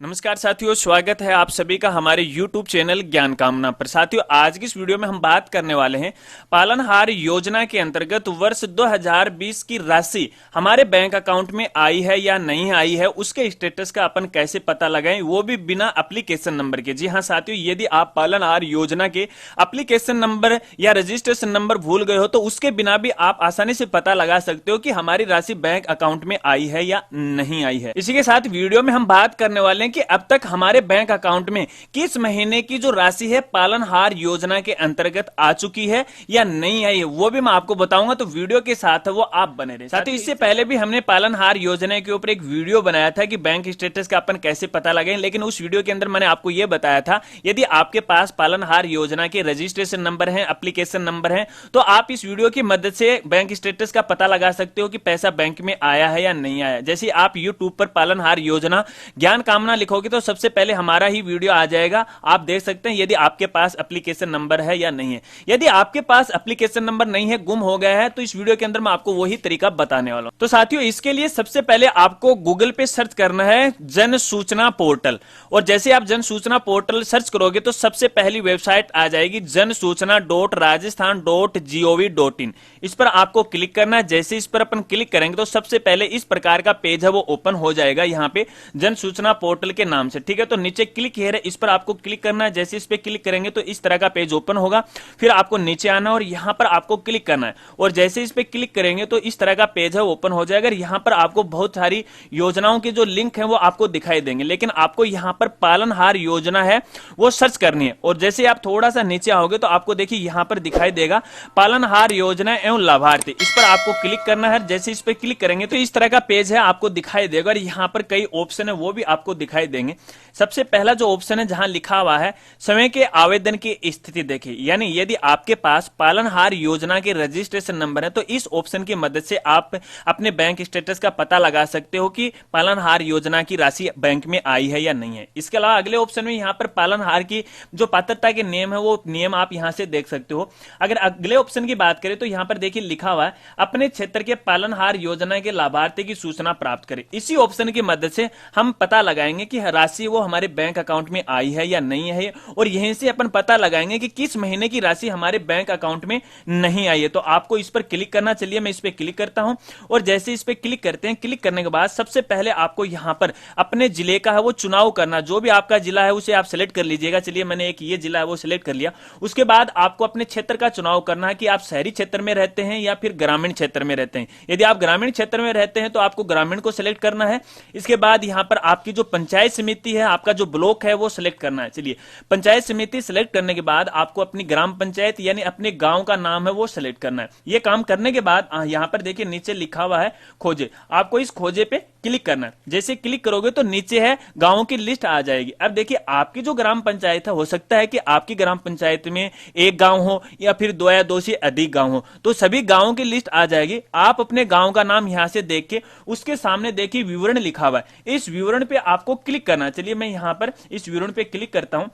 नमस्कार साथियों, स्वागत है आप सभी का हमारे YouTube चैनल ज्ञान कामना पर। साथियों, आज की इस वीडियो में हम बात करने वाले हैं पालनहार योजना के अंतर्गत वर्ष 2020 की राशि हमारे बैंक अकाउंट में आई है या नहीं आई है, उसके स्टेटस का अपन कैसे पता लगाएं, वो भी बिना एप्लीकेशन नंबर के। जी हाँ साथियों, यदि आप पालनहार योजना के एप्लीकेशन नंबर या रजिस्ट्रेशन नंबर भूल गए हो तो उसके बिना भी आप आसानी से पता लगा सकते हो कि हमारी राशि बैंक अकाउंट में आई है या नहीं आई है। इसी के साथ वीडियो में हम बात करने वाले कि अब तक हमारे बैंक अकाउंट में किस महीने की जो राशि है पालनहार योजना के अंतर्गत आ चुकी है या नहीं आई है, वो भी मैं आपको बताऊंगा। तो वीडियो के साथ वो आप बने रहे। साथ ही इससे पहले भी हमने पालनहार योजना के ऊपर एक वीडियो बनाया था कि बैंक स्टेटस का अपन कैसे पता लगाएं, लेकिन उस वीडियो के अंदर मैंने आपको यह बताया था यदि आपके पास पालनहार योजना के रजिस्ट्रेशन नंबर है, एप्लीकेशन नंबर है, तो आप इस वीडियो की मदद से बैंक स्टेटस का पता लगा सकते हो कि पैसा बैंक में आया है या नहीं आया। जैसे आप यूट्यूब पर पालनहार योजना ज्ञान कामना लिखोगे तो सबसे पहले हमारा ही वीडियो आ जाएगा। आप देख सकते हैं यदि आपके पास एप्लीकेशन नंबर है या नहीं है। यदि आपके पास एप्लीकेशन नंबर नहीं है, गुम हो गया है, तो इस वीडियो के अंदर मैं आपको वही तरीका बताने वाला हूं। तो साथियों, इसके लिए सबसे पहले आपको गूगल पे सर्च करना है जन सूचना पोर्टल, और जैसे आप जन सूचना पोर्टल सर्च करोगे तो सबसे पहली वेबसाइट आ जाएगी जनसूचना.rajasthan.gov.in। इस पर आपको क्लिक करना है। जैसे इस पर अपन क्लिक करेंगे तो सबसे पहले इस प्रकार का पेज है वो ओपन हो जाएगा यहाँ पे जन सूचना पोर्टल के नाम से। ठीक है, तो नीचे क्लिक हियर है, इस पर आपको क्लिक करना है। जैसे इस पे क्लिक करेंगे तो इस तरह का पेज ओपन होगा। फिर आपको नीचे आना और यहां पर आपको क्लिक करना है, और जैसे इस पे क्लिक करेंगे तो इस तरह का पेज है ओपन हो जाएगा। यहां पर आपको बहुत सारी योजनाओं के जो लिंक है वो आपको दिखाई देंगे, लेकिन आपको यहां पर पालनहार योजना है वो सर्च करनी है। और जैसे आप थोड़ा सा नीचे आओगे तो आपको देखिए यहां पर दिखाई देगा पालनहार योजना एवं लाभार्थी, इस पर आपको क्लिक करना है। जैसे इस पे क्लिक करेंगे तो इस तरह का पेज है आपको दिखाई देगा, और यहां पर कई ऑप्शन है वो भी आपको दिखाई देंगे। सबसे पहला जो ऑप्शन है जहां लिखा हुआ है स्वयं के आवेदन की स्थिति देखिए, यानी यदि आपके पास पालनहार योजना के रजिस्ट्रेशन नंबर है तो इस ऑप्शन की मदद से आप अपने बैंक स्टेटस का पता लगा सकते हो कि पालनहार योजना की राशि बैंक में आई है या नहीं है। इसके अलावा अगले ऑप्शन में यहां पर पालनहार की जो पात्रता के नियम है वो नियम आप यहां से देख सकते हो। अगर अगले ऑप्शन की बात करें तो यहां पर देखिए लिखा हुआ है अपने क्षेत्र के पालनहार योजना के लाभार्थी की सूचना प्राप्त करें। इसी ऑप्शन की मदद से हम पता लगाएंगे कि राशि वो हमारे बैंक अकाउंट में आई है या नहीं है, और यहीं से अपन पता लगाएंगे कि किस महीने की राशि हमारे बैंक अकाउंट में नहीं आई है। तो आपको इस पर क्लिक करना। चलिए मैं इस पर क्लिक करता हूं, और जैसे इस पर क्लिक करते हैं, क्लिक करने के बाद सबसे पहले आपको यहां पर अपने जिले का है वो चुनाव करना। जो भी आपका जिला है उसे आप सिलेक्ट कर लीजिएगा। चलिए मैंने एक ये जिला है वो सिलेक्ट कर लिया। उसके बाद आपको अपने क्षेत्र का चुनाव करना है कि आप शहरी क्षेत्र में रहते हैं या फिर ग्रामीण क्षेत्र में रहते हैं। यदि आप ग्रामीण क्षेत्र में रहते हैं तो आपको ग्रामीण को सिलेक्ट करना है। इसके बाद यहां पर आपकी जो पंचायत समिति है, आपका जो ब्लॉक है वो सिलेक्ट करना है। चलिए पंचायत समिति सिलेक्ट करने के बाद आपको अपनी ग्राम पंचायत यानी अपने गांव का नाम है वो सिलेक्ट करना है। ये काम करने के बाद यहां पर देखिए नीचे लिखा हुआ है खोजे, आपको इस खोजे पे क्लिक करना है। जैसे क्लिक करोगे तो नीचे है गांवों की लिस्ट आ जाएगी। अब देखिए आपकी जो ग्राम पंचायत है, हो सकता है कि आपकी ग्राम पंचायत में एक गांव हो या फिर दो या दो से अधिक गांव हो, तो सभी गांवों की लिस्ट आ जाएगी। आप अपने गांव का नाम यहां से देख के उसके सामने देखिए विवरण लिखा हुआ है, इस विवरण पे आपको क्लिक करना। चलिए मैं यहां पर इस विवरण पे क्लिक करता हूं,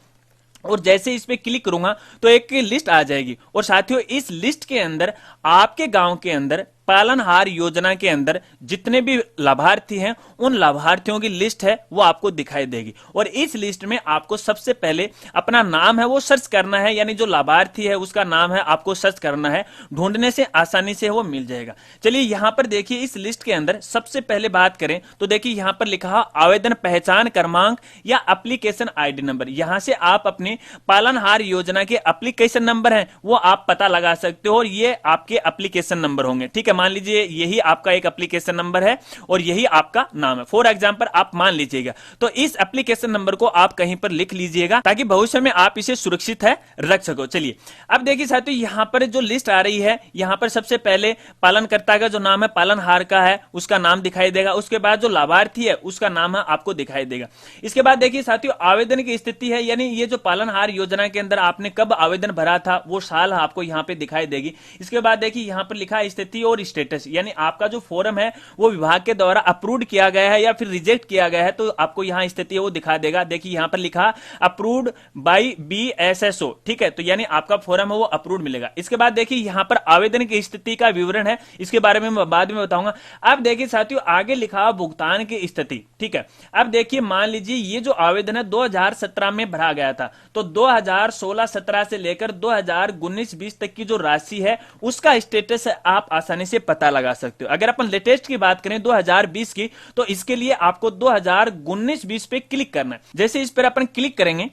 और जैसे इस पे क्लिक करूंगा तो एक लिस्ट आ जाएगी। और साथियों, इस लिस्ट के अंदर आपके गांव के अंदर पालनहार योजना के अंदर जितने भी लाभार्थी हैं उन लाभार्थियों की लिस्ट है वो आपको दिखाई देगी। और इस लिस्ट में आपको सबसे पहले अपना नाम है वो सर्च करना है, यानी जो लाभार्थी है उसका नाम है आपको सर्च करना है। ढूंढने से आसानी से वो मिल जाएगा। चलिए यहां पर देखिए इस लिस्ट के अंदर सबसे पहले बात करें तो देखिए यहां पर लिखा आवेदन पहचान क्रमांक या एप्लीकेशन आईडी नंबर। यहां से आप अपने पालनहार योजना के एप्लीकेशन नंबर है वो आप पता लगा सकते हो, और ये आपके एप्लीकेशन नंबर होंगे। ठीक है, मान लीजिए यही आपका एक एप्लीकेशन नंबर है और यही आपका नाम है, फॉर एग्जांपल आप मान लीजिएगा। तो इस एप्लीकेशन नंबर को आप कहीं पर लिख लीजिएगा ताकि भविष्य में आप इसे सुरक्षित है रख सको। चलिए अब देखिए साथियों, यहां पर जो लिस्ट आ रही है, यहां पर सबसे पहले पालनकर्ता का जो नाम है पालनहार का है उसका नाम दिखाई देगा। उसके बाद जो लाभार्थी है उसका नाम है आपको दिखाई देगा। इसके बाद देखिए साथियों आवेदन की स्थिति है, यानी ये जो पालनहार योजना के अंदर आपने कब आवेदन भरा था वो साल आपको यहां पे दिखाई देगी। इसके बाद देखिए यहां पर लिखा है स्थिति, और स्टेटस, यानी आपका जो फॉर्म है वो विभाग के द्वारा अप्रूव्ड किया गया है या फिर रिजेक्ट किया गया है, तो आपको यहां स्थिति है वो दिखा देगा। देखिए यहां पर लिखा अप्रूव्ड बाई BSSO, ठीक है, तो यानी आपका फॉर्म है वो अप्रूव्ड मिलेगा। इसके बाद देखिए यहां पर आवेदन की स्थिति का विवरण है, इसके बारे में मैं बाद में बताऊंगा। अब देखिए साथियों आगे लिखा भुगतान की स्थिति, ठीक है। अब देखिए मान लीजिए ये जो आवेदन है 2017 में भरा गया था, तो 2016-17 से लेकर 2019-20 तक की जो राशि है उसका स्टेटस आप आसानी से पता लगा सकते हो। अगर अपन लेटेस्ट की बात करें 2020 की, तो इसके लिए आपको 2019-20 पे क्लिक करना है। जैसे इस पर अपन क्लिक करेंगे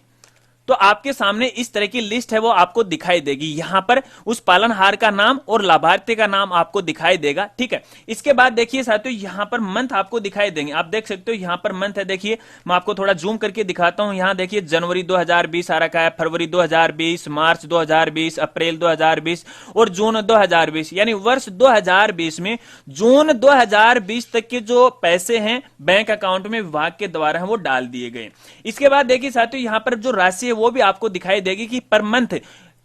तो आपके सामने इस तरह की लिस्ट है वो आपको दिखाई देगी। यहां पर उस पालनहार का नाम और लाभार्थी का नाम आपको दिखाई देगा, ठीक है। इसके बाद देखिए साथियों यहां पर मंथ आपको दिखाई देंगे, आप देख सकते हो यहां पर मंथ है। देखिए मैं आपको थोड़ा जूम करके दिखाता हूं। यहां देखिए जनवरी 2020 आ रखा है, फरवरी 2020, मार्च 2020, अप्रैल 2020 और जून 2020, यानी वर्ष 2020 में जून 2020 तक के जो पैसे हैं बैंक अकाउंट में विभाग के द्वारा है वो डाल दिए गए। इसके बाद देखिए साथियों यहां पर जो राशि वो भी आपको दिखाई देगी कि पर मंथ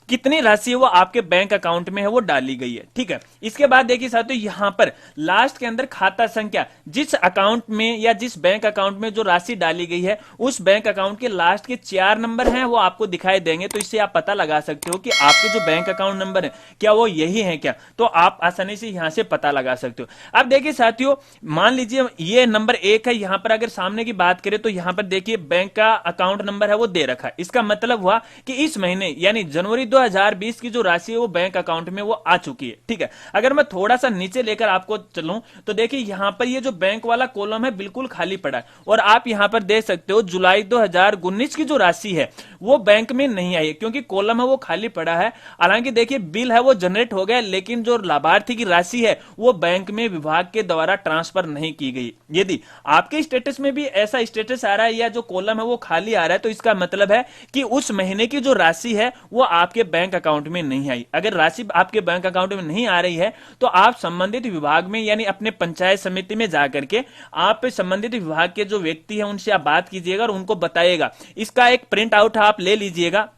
कितनी राशि वो आपके बैंक अकाउंट में है वो डाली गई है, ठीक है। इसके बाद देखिए साथियों यहां पर लास्ट के अंदर खाता संख्या, जिस अकाउंट में या जिस बैंक अकाउंट में जो राशि डाली गई है उस बैंक अकाउंट के लास्ट के 4 नंबर हैं वो आपको दिखाई देंगे। तो इससे आप पता लगा सकते हो कि आपके जो बैंक अकाउंट नंबर है क्या वो यही है क्या, तो आप आसानी से यहां से पता लगा सकते हो। अब देखिए साथियों मान लीजिए ये नंबर 1 है, यहां पर अगर सामने की बात करें तो यहां पर देखिए बैंक का अकाउंट नंबर है वो दे रखा है। इसका मतलब हुआ कि इस महीने यानी जनवरी 2020 की जो राशि है वो बैंक अकाउंट में वो आ चुकी है, ठीक है। अगर मैं थोड़ा सा नीचे लेकर आपको चलूं तो देखिए यहां पर ये जो बैंक वाला कॉलम है बिल्कुल खाली पड़ा है और आप यहां पर देख सकते हो जुलाई 2019 की जो राशि है वो बैंक में नहीं आई है क्योंकि कॉलम है वो खाली पड़ा है। हालांकि देखिए बिल है वो जनरेट हो गया लेकिन जो लाभार्थी की राशि है वो बैंक में विभाग के द्वारा ट्रांसफर नहीं की गई। यदि आपके स्टेटस में भी ऐसा स्टेटस आ रहा है या जो कॉलम है वो खाली आ रहा है तो इसका मतलब है कि उस महीने की जो राशि है वो आपके बैंक अकाउंट में नहीं आई। अगर राशि आपके बैंक अकाउंट में नहीं आ रही है तो आप संबंधित विभाग में यानी अपने पंचायत समिति में जाकर के आप संबंधित विभाग के जो व्यक्ति हैं उनसे आप बात कीजिएगा और उनको बताइएगा। इसका एक प्रिंट आउट आप ले लीजिएगा,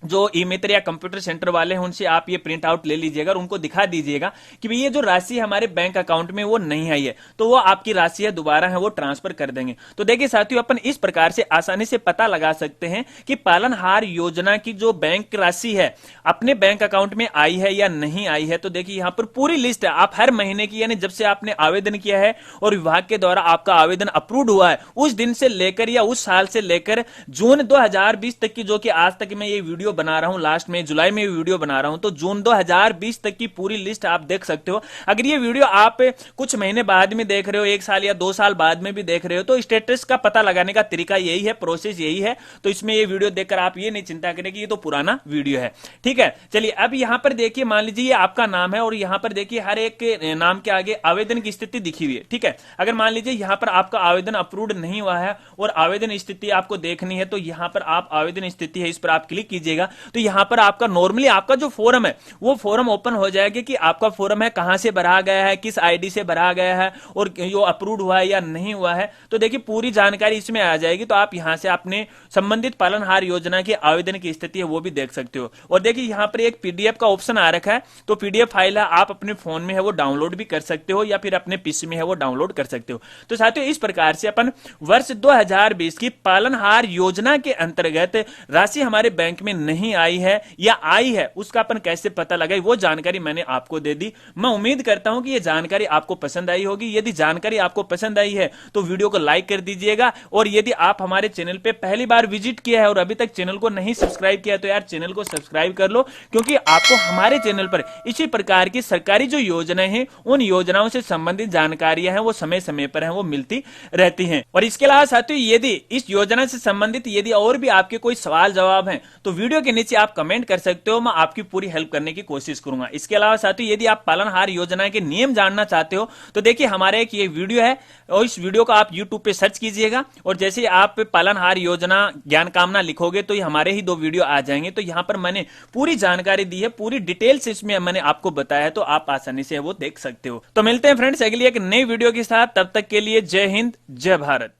जो ई-मित्र या कंप्यूटर सेंटर वाले हैं उनसे आप ये प्रिंट आउट ले लीजिएगा और उनको दिखा दीजिएगा कि भाई ये जो राशि हमारे बैंक अकाउंट में वो नहीं आई है, तो वो आपकी राशि है दोबारा है वो ट्रांसफर कर देंगे। तो देखिए साथियों अपन इस प्रकार से आसानी से पता लगा सकते हैं कि पालनहार योजना की जो बैंक राशि है अपने बैंक अकाउंट में आई है या नहीं आई है। तो देखिए यहां पर पूरी लिस्ट है, आप हर महीने की यानी जब से आपने आवेदन किया है और विभाग के द्वारा आपका आवेदन अप्रूव्ड हुआ है उस दिन से लेकर या उस साल से लेकर जून 2020 तक की, जो कि आज तक मैं ये वीडियो बना रहा हूं, लास्ट में जुलाई में वीडियो बना रहा हूं, तो जून 2020 तक की पूरी लिस्ट आप देख सकते हो। अगर ये वीडियो आप कुछ महीने बाद में देख रहे हो, 1 साल या 2 साल बाद में भी देख रहे हो, तो स्टेटस का पता लगाने का तरीका यही है, प्रोसेस यही है। तो इसमें ये वीडियो देखकर आप ये नहीं चिंता करें कि ये तो पुराना वीडियो है, ठीक है। चलिए अब यहां पर देखिए मान लीजिए ये आपका नाम है और यहां पर देखिए हर एक नाम के आगे आवेदन की स्थिति दिखी हुई है, ठीक है। अगर मान लीजिए यहां पर आपका आवेदन अप्रूव्ड नहीं हुआ है और आवेदन स्थिति आपको देखनी है तो यहां पर आप आवेदन स्थिति है इस पर आप क्लिक कीजिएगा तो यहां पर आपका नॉर्मली आपका जो फॉर्म है वो फॉर्म ओपन हो जाएगा कि आपका फॉर्म है कहां से भरा गया है, किस आईडी से भरा गया है और जो अप्रूव्ड हुआ है या नहीं हुआ है। तो देखिए पूरी जानकारी इसमें आ जाएगी। तो आप यहां से अपने संबंधित पालनहार योजना के आवेदन की स्थिति है वो भी देख सकते हो। और देखिए यहां पर एक पीडीएफ का ऑप्शन आ रखा है, तो पीडीएफ फाइल है आप अपने फोन में है वो डाउनलोड भी कर सकते हो या फिर अपने पीसी में है वो डाउनलोड कर सकते हो। तो साथियों इस प्रकार से अपन वर्ष 2020 की पालनहार योजना के अंतर्गत राशि हमारे बैंक में नहीं आई है या आई है उसका अपन कैसे पता लगाए वो जानकारी मैंने आपको दे दी। मैं उम्मीद करता हूं कि ये जानकारी आपको पसंद आई होगी। यदि जानकारी आपको पसंद आई है तो वीडियो को लाइक कर दीजिएगा और यदि आप हमारे चैनल पे पहली बार विजिट किया है और अभी तक चैनल को नहीं सब्सक्राइब किया तो यार चैनल को सब्सक्राइब कर लो, क्योंकि आपको हमारे चैनल पर इसी प्रकार की सरकारी जो योजनाएं हैं उन योजनाओं से संबंधित जानकारियां हैं वो समय समय पर हैं वो मिलती रहती हैं। और इसके अलावा साथियों यदि इस योजना से संबंधित यदि और भी आपके कोई सवाल जवाब हैं तो वीडियो के नीचे आप कमेंट कर सकते हो, मैं आपकी पूरी हेल्प करने की कोशिश करूंगा। इसके अलावा साथियों यदि आप पालनहार योजना के नियम जानना चाहते हो तो देखिए हमारे एक ये वीडियो है और इस वीडियो को आप YouTube पे सर्च कीजिएगा और जैसे आप पालनहार योजना ज्ञान कामना लिखोगे तो ये हमारे ही 2 वीडियो आ जाएंगे। तो यहां पर मैंने पूरी जानकारी दी है, पूरी डिटेल्स इसमें मैंने आपको बताया है, तो आप आसानी से वो देख सकते हो। तो मिलते हैं फ्रेंड्स अगली एक नई वीडियो के साथ, तब तक के लिए जय हिंद जय भारत।